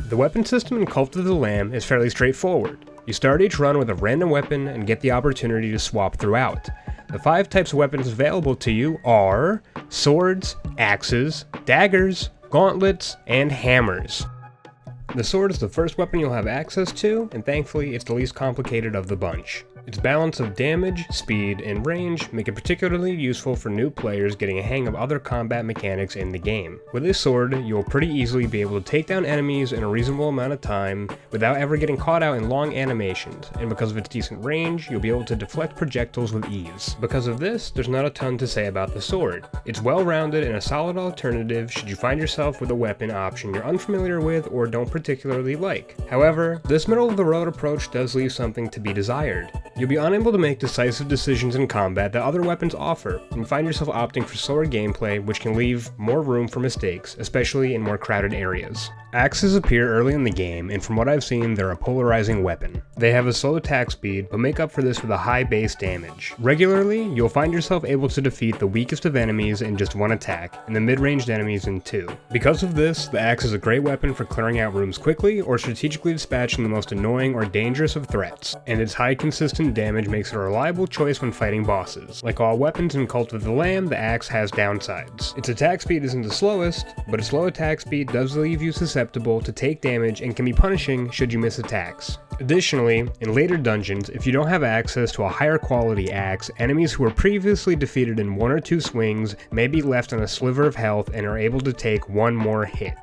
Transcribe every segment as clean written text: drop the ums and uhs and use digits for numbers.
The weapon system in Cult of the Lamb is fairly straightforward. You start each run with a random weapon and get the opportunity to swap throughout. The 5 types of weapons available to you are swords, axes, daggers, gauntlets, and hammers. The sword is the first weapon you'll have access to, and thankfully it's the least complicated of the bunch. Its balance of damage, speed, and range make it particularly useful for new players getting a hang of other combat mechanics in the game. With this sword, you'll pretty easily be able to take down enemies in a reasonable amount of time without ever getting caught out in long animations, and because of its decent range, you'll be able to deflect projectiles with ease. Because of this, there's not a ton to say about the sword. It's well-rounded and a solid alternative should you find yourself with a weapon option you're unfamiliar with or don't particularly like. However, this middle-of-the-road approach does leave something to be desired. You'll be unable to make decisive decisions in combat that other weapons offer, and find yourself opting for slower gameplay, which can leave more room for mistakes, especially in more crowded areas. Axes appear early in the game, and from what I've seen, they're a polarizing weapon. They have a slow attack speed, but make up for this with a high base damage. Regularly, you'll find yourself able to defeat the weakest of enemies in just 1 attack, and the mid-ranged enemies in 2. Because of this, the axe is a great weapon for clearing out rooms quickly or strategically dispatching the most annoying or dangerous of threats, and its high consistent damage makes it a reliable choice when fighting bosses. Like all weapons in Cult of the Lamb, the axe has downsides. Its attack speed isn't the slowest, but its low attack speed does leave you susceptible to take damage and can be punishing should you miss attacks. Additionally, in later dungeons, if you don't have access to a higher quality axe, enemies who were previously defeated in 1 or 2 swings may be left on a sliver of health and are able to take 1 more hit.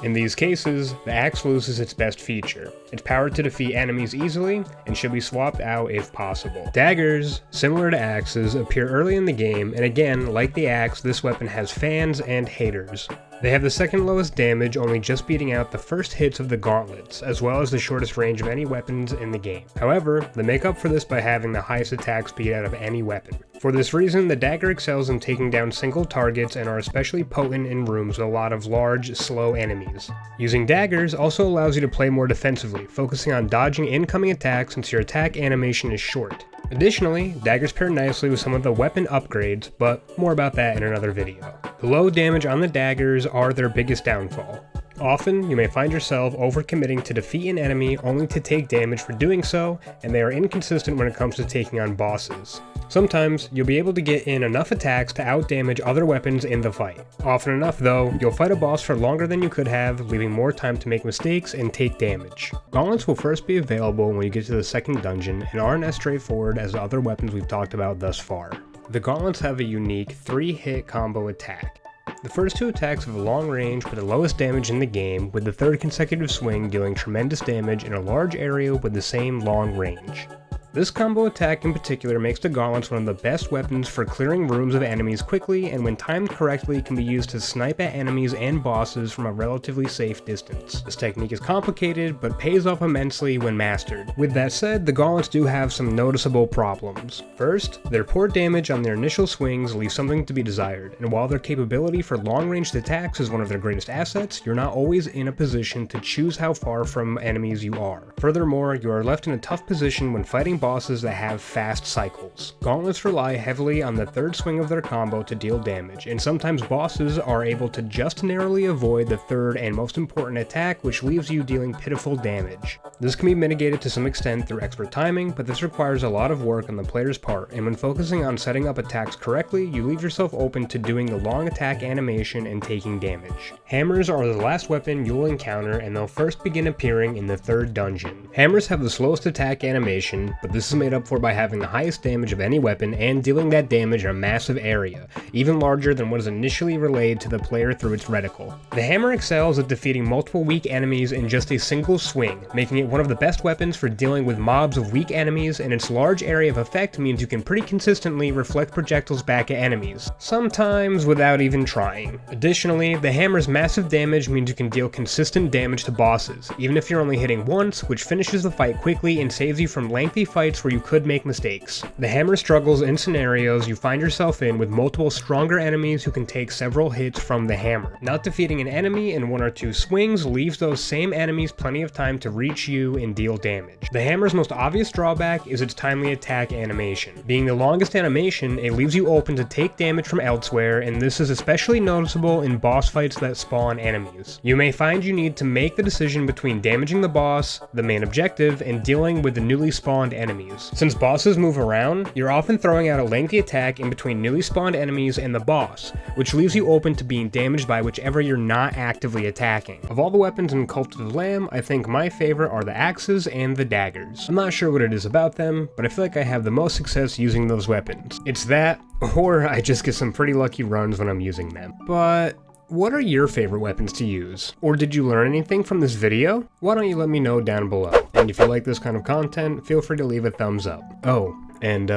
In these cases, the axe loses its best feature. It's powered to defeat enemies easily, and should be swapped out if possible. Daggers, similar to axes, appear early in the game, and again, like the axe, this weapon has fans and haters. They have the second lowest damage, only just beating out the first hits of the gauntlets, as well as the shortest range of any weapons in the game. However, they make up for this by having the highest attack speed out of any weapon. For this reason, the dagger excels in taking down single targets and are especially potent in rooms with a lot of large, slow enemies. Using daggers also allows you to play more defensively, focusing on dodging incoming attacks since your attack animation is short. Additionally, daggers pair nicely with some of the weapon upgrades, but more about that in another video. The low damage on the daggers are their biggest downfall. Often, you may find yourself overcommitting to defeat an enemy only to take damage for doing so, and they are inconsistent when it comes to taking on bosses. Sometimes, you'll be able to get in enough attacks to outdamage other weapons in the fight. Often enough though, you'll fight a boss for longer than you could have, leaving more time to make mistakes and take damage. Gauntlets will first be available when you get to the second dungeon, and aren't as straightforward as the other weapons we've talked about thus far. The gauntlets have a unique 3-hit combo attack. The first 2 attacks have a long range with the lowest damage in the game, with the 3rd consecutive swing dealing tremendous damage in a large area with the same long range. This combo attack in particular makes the gauntlets one of the best weapons for clearing rooms of enemies quickly, and when timed correctly can be used to snipe at enemies and bosses from a relatively safe distance. This technique is complicated, but pays off immensely when mastered. With that said, the gauntlets do have some noticeable problems. First, their poor damage on their initial swings leaves something to be desired, and while their capability for long-ranged attacks is one of their greatest assets, you're not always in a position to choose how far from enemies you are. Furthermore, you are left in a tough position when fighting bosses that have fast cycles. Gauntlets rely heavily on the 3rd swing of their combo to deal damage, and sometimes bosses are able to just narrowly avoid the 3rd and most important attack, which leaves you dealing pitiful damage. This can be mitigated to some extent through expert timing, but this requires a lot of work on the player's part, and when focusing on setting up attacks correctly, you leave yourself open to doing the long attack animation and taking damage. Hammers are the last weapon you'll encounter, and they'll first begin appearing in the 3rd dungeon. Hammers have the slowest attack animation, but this is made up for by having the highest damage of any weapon and dealing that damage in a massive area, even larger than what is initially relayed to the player through its reticle. The hammer excels at defeating multiple weak enemies in just a single swing, making it one of the best weapons for dealing with mobs of weak enemies, and its large area of effect means you can pretty consistently reflect projectiles back at enemies, sometimes without even trying. Additionally, the hammer's massive damage means you can deal consistent damage to bosses, even if you're only hitting once, which finishes the fight quickly and saves you from lengthy fights where you could make mistakes. The hammer struggles in scenarios you find yourself in with multiple stronger enemies who can take several hits from the hammer. Not defeating an enemy in 1 or 2 swings leaves those same enemies plenty of time to reach you and deal damage. The hammer's most obvious drawback is its timely attack animation. Being the longest animation, it leaves you open to take damage from elsewhere, and this is especially noticeable in boss fights that spawn enemies. You may find you need to make the decision between damaging the boss, the main objective, and dealing with the newly spawned enemies. Since bosses move around, you're often throwing out a lengthy attack in between newly spawned enemies and the boss, which leaves you open to being damaged by whichever you're not actively attacking. Of all the weapons in Cult of the Lamb, I think my favorite are the axes and the daggers. I'm not sure what it is about them, but I feel like I have the most success using those weapons. It's that, or I just get some pretty lucky runs when I'm using them. But what are your favorite weapons to use? Or did you learn anything from this video? Why don't you let me know down below? And if you like this kind of content, feel free to leave a thumbs up. Oh, and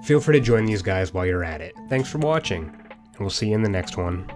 feel free to join these guys while you're at it. Thanks for watching, and we'll see you in the next one.